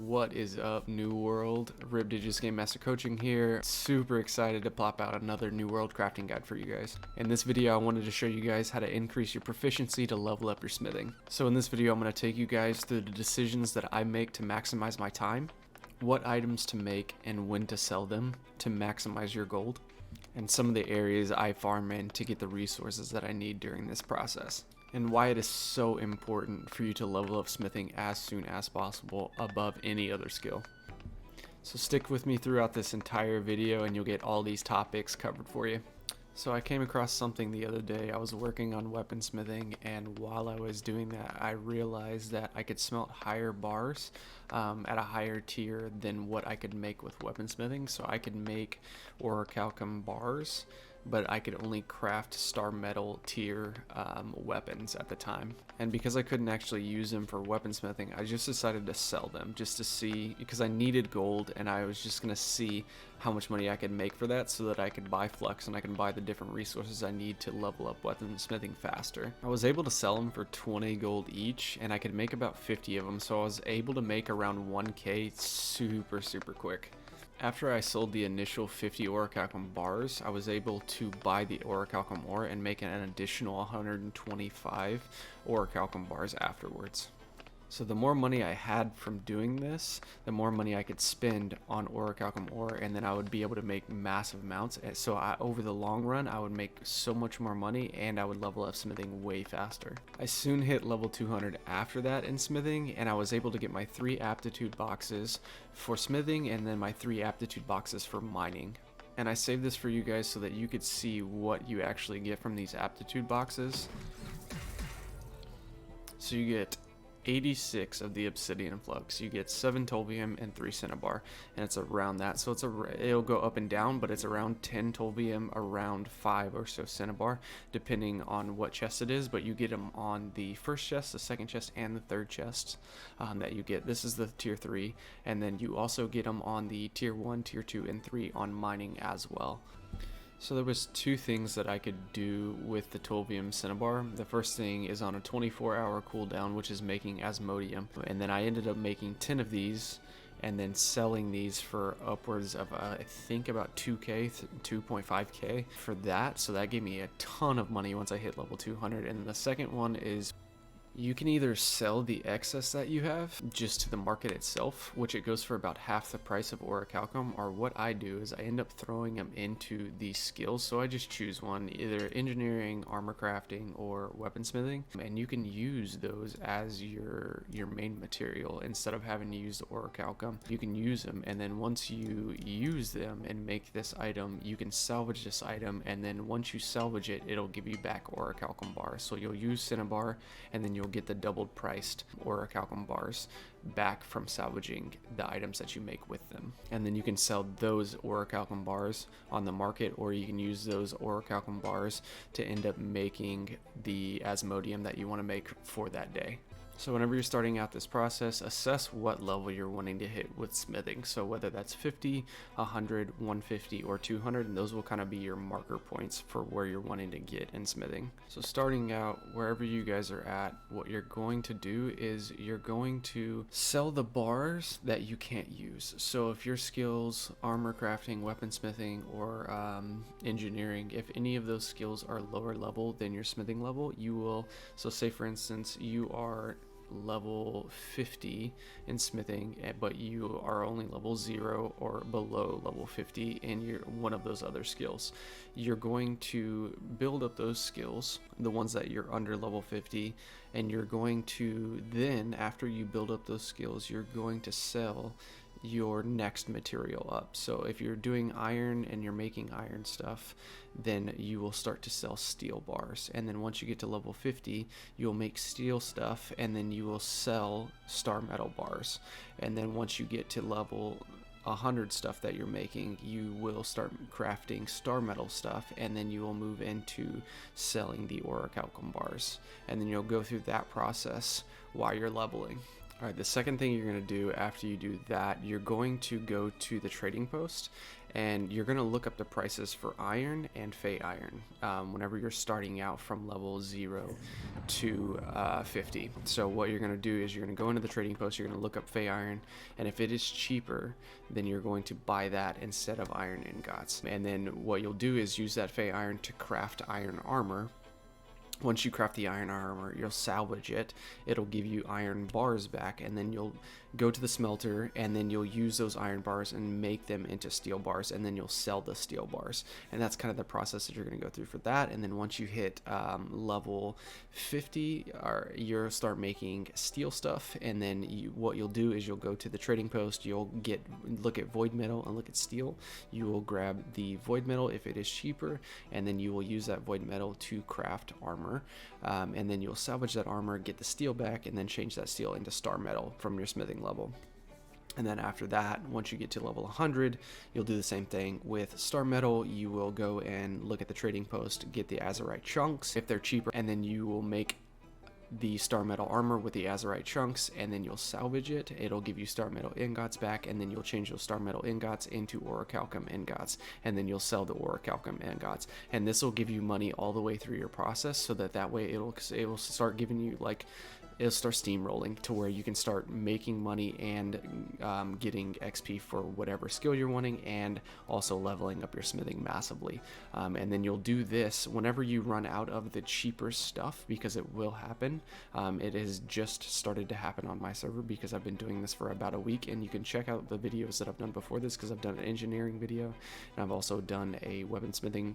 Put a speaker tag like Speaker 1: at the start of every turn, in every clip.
Speaker 1: What is up, New World? Rib Game Master Coaching here. Super excited to plop out another New World crafting guide for you guys. In this video, I wanted to show you guys how to increase your proficiency to level up your smithing. So in this video, I'm going to take you guys through the decisions that I make to maximize my time, what items to make and when to sell them to maximize your gold, and some of the areas I farm in to get the resources that I need during this process, and why it is so important for you to level up smithing as soon as possible above any other skill. So stick with me throughout this entire video and you'll get all these topics covered for you. So I came across something the other day. I was working on weaponsmithing, and while I was doing that, I realized that I could smelt higher bars at a higher tier than what I could make with weaponsmithing. So I could make orichalcum bars, but I could only craft star metal tier weapons at the time. And because I couldn't actually use them for weaponsmithing, I just decided to sell them just to see, because I needed gold and I was just gonna see how much money I could make for that so that I could buy flux and I can buy the different resources I need to level up weaponsmithing faster. I was able to sell them for 20 gold each, and I could make about 50 of them, so I was able to make around 1k super quick. After I sold the initial 50 orichalcum bars, I was able to buy the orichalcum ore and make an additional 125 orichalcum bars afterwards. So the more money I had from doing this, the more money I could spend on orichalcum ore, and then I would be able to make massive amounts. So over the long run, I would make so much more money and I would level up smithing way faster. I soon hit level 200 after that in smithing, and I was able to get my 3 aptitude boxes for smithing and then my 3 aptitude boxes for mining. And I saved this for you guys so that you could see what you actually get from these aptitude boxes. So you get 86 of the obsidian flux, you get 7 tolvium and 3 cinnabar, and it's around that. So it'll go up and down, but it's around 10 tolvium, around 5 or so cinnabar, depending on what chest it is. But you get them on the first chest, the second chest, and the third chest that you get. This is the tier 3, and then you also get them on the tier 1, tier 2, and 3 on mining as well. So there was 2 things that I could do with the tolvium cinnabar. The first thing is on a 24-hour cooldown, which is making asmodium, and then I ended up making 10 of these and then selling these for upwards of I think about 2k, 2.5k for that. So that gave me a ton of money once I hit level 200. And the second one is you can either sell the excess that you have just to the market itself, which it goes for about half the price of orichalcum, or what I do is I end up throwing them into the skills. So I just choose one, either engineering, armor crafting, or weaponsmithing, and you can use those as your main material instead of having to use the orichalcum. You can use them, and then once you use them and make this item, you can salvage this item, and then once you salvage it, it'll give you back orichalcum bars. So you'll use cinnabar, and then you'll get the doubled priced orichalcum bars back from salvaging the items that you make with them. And then you can sell those orichalcum bars on the market, or you can use those orichalcum bars to end up making the asmodium that you want to make for that day. So whenever you're starting out this process, assess what level you're wanting to hit with smithing. So whether that's 50, 100, 150, or 200, and those will kind of be your marker points for where you're wanting to get in smithing. So starting out, wherever you guys are at, what you're going to do is you're going to sell the bars that you can't use. So if your skills, armor crafting, weaponsmithing, or engineering, if any of those skills are lower level than your smithing level, you will, so say for instance, you are level 50 in smithing, but you are only level 0 or below level 50 in one of those other skills. You're going to build up those skills, the ones that you're under level 50, and you're going to then, after you build up those skills, you're going to sell your next material up. So if you're doing iron and you're making iron stuff, then you will start to sell steel bars, and then once you get to level 50, you'll make steel stuff, and then you will sell star metal bars. And then once you get to level 100 stuff that you're making, you will start crafting star metal stuff, and then you will move into selling the orichalcum bars, and then you'll go through that process while you're leveling. All right, the second thing you're going to do after you do that, you're going to go to the trading post and you're going to look up the prices for iron and Fey iron whenever you're starting out from level 0 to 50. So what you're going to do is you're going to go into the trading post, you're going to look up Fey iron, and if it is cheaper, then you're going to buy that instead of iron ingots. And then what you'll do is use that Fey iron to craft iron armor. Once you craft the iron armor, you'll salvage it. It'll give you iron bars back, and then you'll go to the smelter, and then you'll use those iron bars and make them into steel bars, and then you'll sell the steel bars. And that's kind of the process that you're going to go through for that. And then once you hit level 50, you'll start making steel stuff. And then what you'll do is you'll go to the trading post. You'll look at void metal and look at steel. You will grab the void metal if it is cheaper, and then you will use that void metal to craft armor. And then you'll salvage that armor, get the steel back, and then change that steel into star metal from your smithing level. And then after that, once you get to level 100, you'll do the same thing with star metal. You will go and look at the trading post, get the azurite chunks if they're cheaper, and then you will make the star metal armor with the azurite chunks, and then you'll salvage it. It'll give you star metal ingots back, and then you'll change those star metal ingots into orichalcum ingots, and then you'll sell the orichalcum ingots. And this will give you money all the way through your process, so that way it will start giving you, like, it'll start steamrolling to where you can start making money and getting XP for whatever skill you're wanting, and also leveling up your smithing massively. And then you'll do this whenever you run out of the cheaper stuff, because it will happen. It has just started to happen on my server because I've been doing this for about a week, and you can check out the videos that I've done before this, because I've done an engineering video, and I've also done a weaponsmithing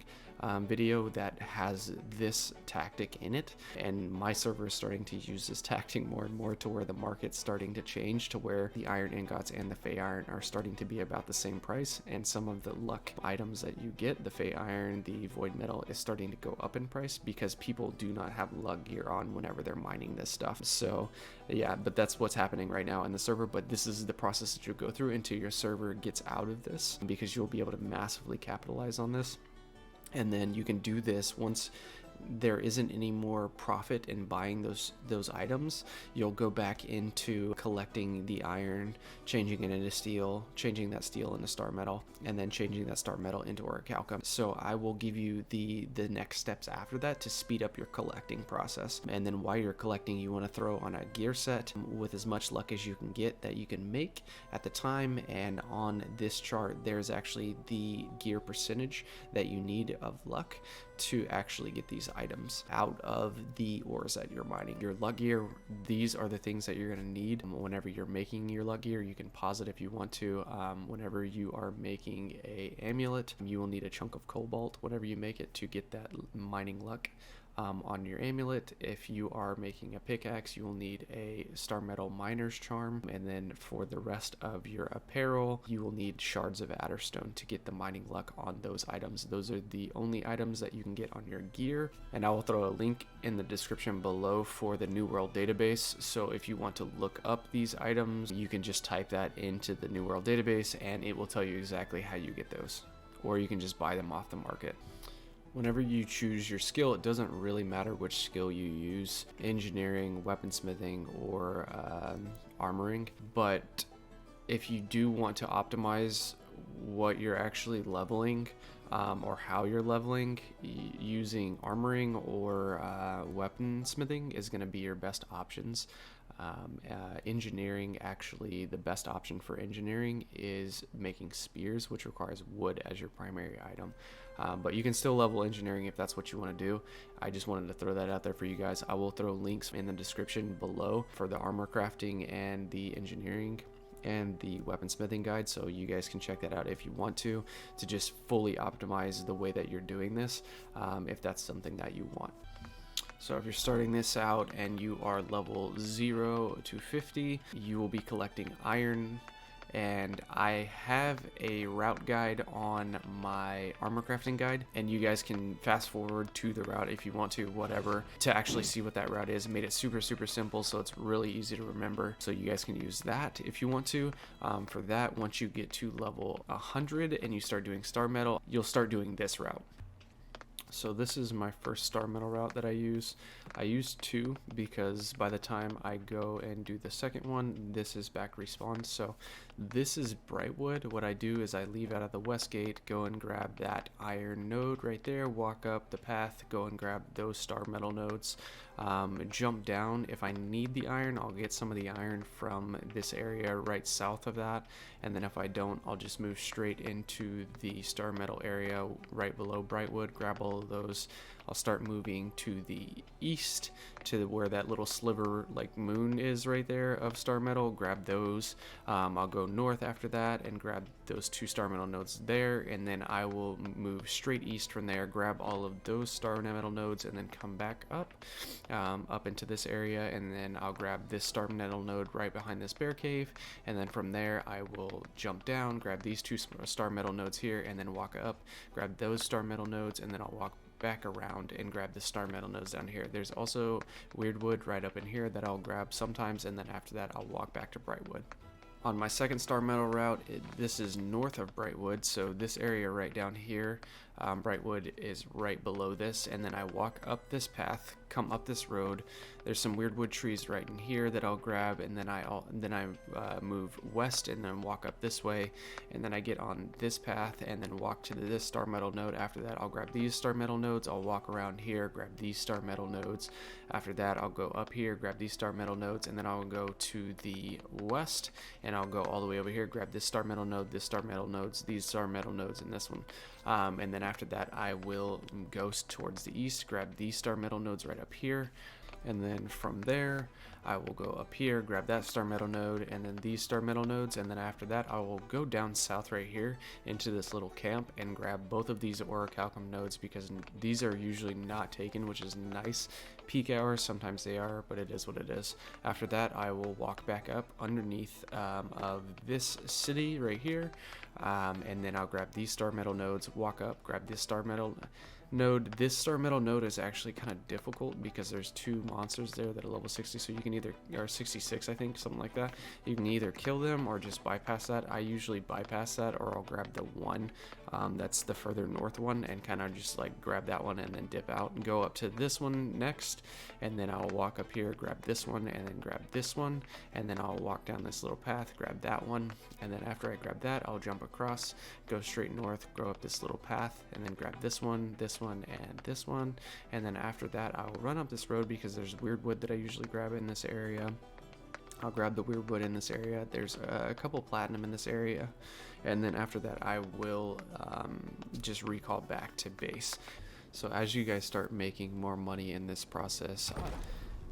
Speaker 1: video that has this tactic in it. And my server is starting to use this tactic more and more, to where the market's starting to change to where the iron ingots and the Fey iron are starting to be about the same price, and some of the luck items that you get, the Fey iron, the void metal, is starting to go up in price because people do not have luck gear on whenever they're mining this stuff. So yeah, but that's what's happening right now in the server. But this is the process that you'll go through until your server gets out of this, because you'll be able to massively capitalize on this. And then you can do this once there isn't any more profit in buying those items. You'll go back into collecting the iron, changing it into steel, changing that steel into star metal, and then changing that star metal into orichalcum. So I will give you the next steps after that to speed up your collecting process. And then while you're collecting, you want to throw on a gear set with as much luck as you can get that you can make at the time. And on this chart, there's actually the gear percentage that you need of luck to actually get these items out of the ores that you're mining. Your luck gear, these are the things that you're going to need whenever you're making your luck gear. You can pause it if you want to. Whenever you are making a amulet, you will need a chunk of cobalt whenever you make it to get that mining luck on your amulet. If you are making a pickaxe, you will need a star metal miner's charm. And then for the rest of your apparel, you will need shards of adderstone to get the mining luck on those items. Those are the only items that you can get on your gear. And I will throw a link in the description below for the New World database. So if you want to look up these items, you can just type that into the New World database and it will tell you exactly how you get those. Or you can just buy them off the market. Whenever you choose your skill, it doesn't really matter which skill you use, engineering, weaponsmithing, or armoring. But if you do want to optimize what you're actually leveling, or how you're leveling, using armoring or weaponsmithing is going to be your best options. Engineering, actually the best option for engineering is making spears, which requires wood as your primary item. But you can still level engineering if that's what you want to do. I just wanted to throw that out there for you guys. I will throw links in the description below for the armor crafting and the engineering and the weaponsmithing guide, so you guys can check that out if you want to just fully optimize the way that you're doing this, if that's something that you want. So if you're starting this out and you are level 0 to 50, you will be collecting iron. And I have a route guide on my armor crafting guide, and you guys can fast forward to the route if you want to, whatever, to actually see what that route is. I made it super simple, so it's really easy to remember, so you guys can use that if you want to. For that, once you get to level 100 and you start doing star metal, you'll start doing this route. So this is my first star metal route that I use. I use 2 because by the time I go and do the second one, this is back respawn. So this is Brightwood. What I do is I leave out of the west gate, go and grab that iron node right there, walk up the path, go and grab those star metal nodes, jump down. If I need the iron, I'll get some of the iron from this area right south of that, and then if I don't, I'll just move straight into the star metal area right below Brightwood, grab all of those. I'll start moving to the east to where that little sliver like moon is right there of star metal, grab those. I'll go north after that and grab those 2 star metal nodes there, and then I will move straight east from there, grab all of those star metal nodes, and then come back up into this area, and then I'll grab this star metal node right behind this bear cave, and then from there I will jump down, grab these 2 star metal nodes here, and then walk up, grab those star metal nodes, and then I'll walk back around and grab the star metal nodes down here. There's also weird wood right up in here that I'll grab sometimes, and then after that I'll walk back to Brightwood. On my second star metal route, this is north of Brightwood, so this area right down here, Brightwood is right below this, and then I walk up this path, come up this road. There's some weird wood trees right in here that I'll grab, and then I move west and then walk up this way, and then I get on this path and then walk to this star metal node. After that, I'll grab these star metal nodes. I'll walk around here, grab these star metal nodes. After that, I'll go up here, grab these star metal nodes, and then I'll go to the west, and I'll go all the way over here, grab this star metal node, this star metal nodes, these star metal nodes, and this one. And then after that, I will go towards the east, grab these star metal nodes right up here, and then from there I will go up here, grab that star metal node, and then these star metal nodes, and then after that I will go down south right here into this little camp and grab both of these orichalcum nodes, because these are usually not taken, which is nice. Peak hours, sometimes they are, but it is what it is. After that, I will walk back up underneath of this city right here, and then I'll grab these star metal nodes, walk up, grab this star metal node. This star metal node is actually kind of difficult because there's 2 monsters there that are level 60, so you can either, or 66 I think, something like that. You can either kill them or just bypass that. I usually bypass that, or I'll grab the one that's the further north one and kind of just like grab that one and then dip out and go up to this one next, and then I'll walk up here, grab this one, and then grab this one, and then I'll walk down this little path, grab that one, and then after I grab that, I'll jump across, go straight north, go up this little path, and then grab this one, and this one, and then after that I'll run up this road because there's weird wood that I usually grab in this area. I'll grab the weird wood in this area. There's a couple platinum in this area, and then after that I will just recall back to base. So as you guys start making more money in this process,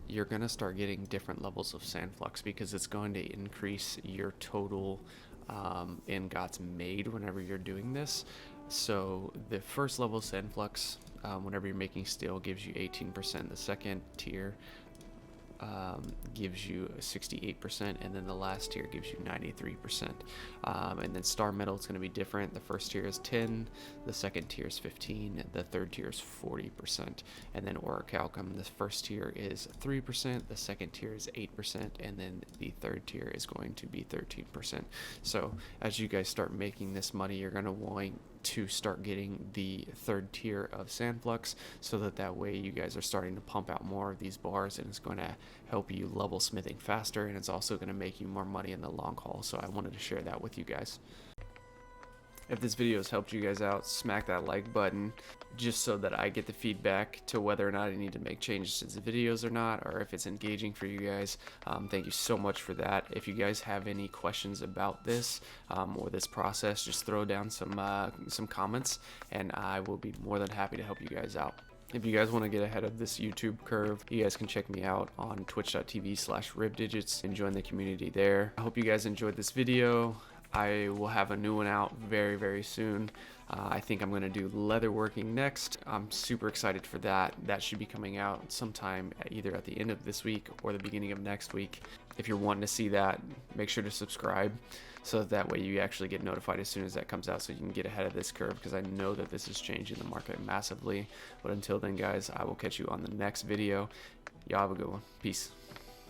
Speaker 1: you're gonna start getting different levels of sand flux, because it's going to increase your total ingots made whenever you're doing this. So the first level sand flux, whenever you're making steel, gives you 18%. The second tier gives you 68%, and then the last tier gives you 93%. And then star metal is going to be different. The first tier is 10, the second tier is 15, the third tier is 40%. And then orichalcum, the first tier is 3%, the second tier is 8%, and then the third tier is going to be 13%. So as you guys start making this money, you're going to want to start getting the third tier of sand flux, so that way you guys are starting to pump out more of these bars, and it's going to help you level smithing faster, and it's also going to make you more money in the long haul. So I wanted to share that with you guys. If this video has helped you guys out, smack that like button, just so that I get the feedback to whether or not I need to make changes to the videos or not, or if it's engaging for you guys. Thank you so much for that. If you guys have any questions about this or this process, just throw down some comments, and I will be more than happy to help you guys out. If you guys want to get ahead of this YouTube curve, you guys can check me out on twitch.tv/ribdigits and join the community there. I hope you guys enjoyed this video. I will have a new one out very, very soon. I think I'm going to do leatherworking next. I'm super excited for that. That should be coming out sometime either at the end of this week or the beginning of next week. If you're wanting to see that, make sure to subscribe, so that way you actually get notified as soon as that comes out, so you can get ahead of this curve, because I know that this is changing the market massively. But until then, guys, I will catch you on the next video. Y'all have a good one. Peace.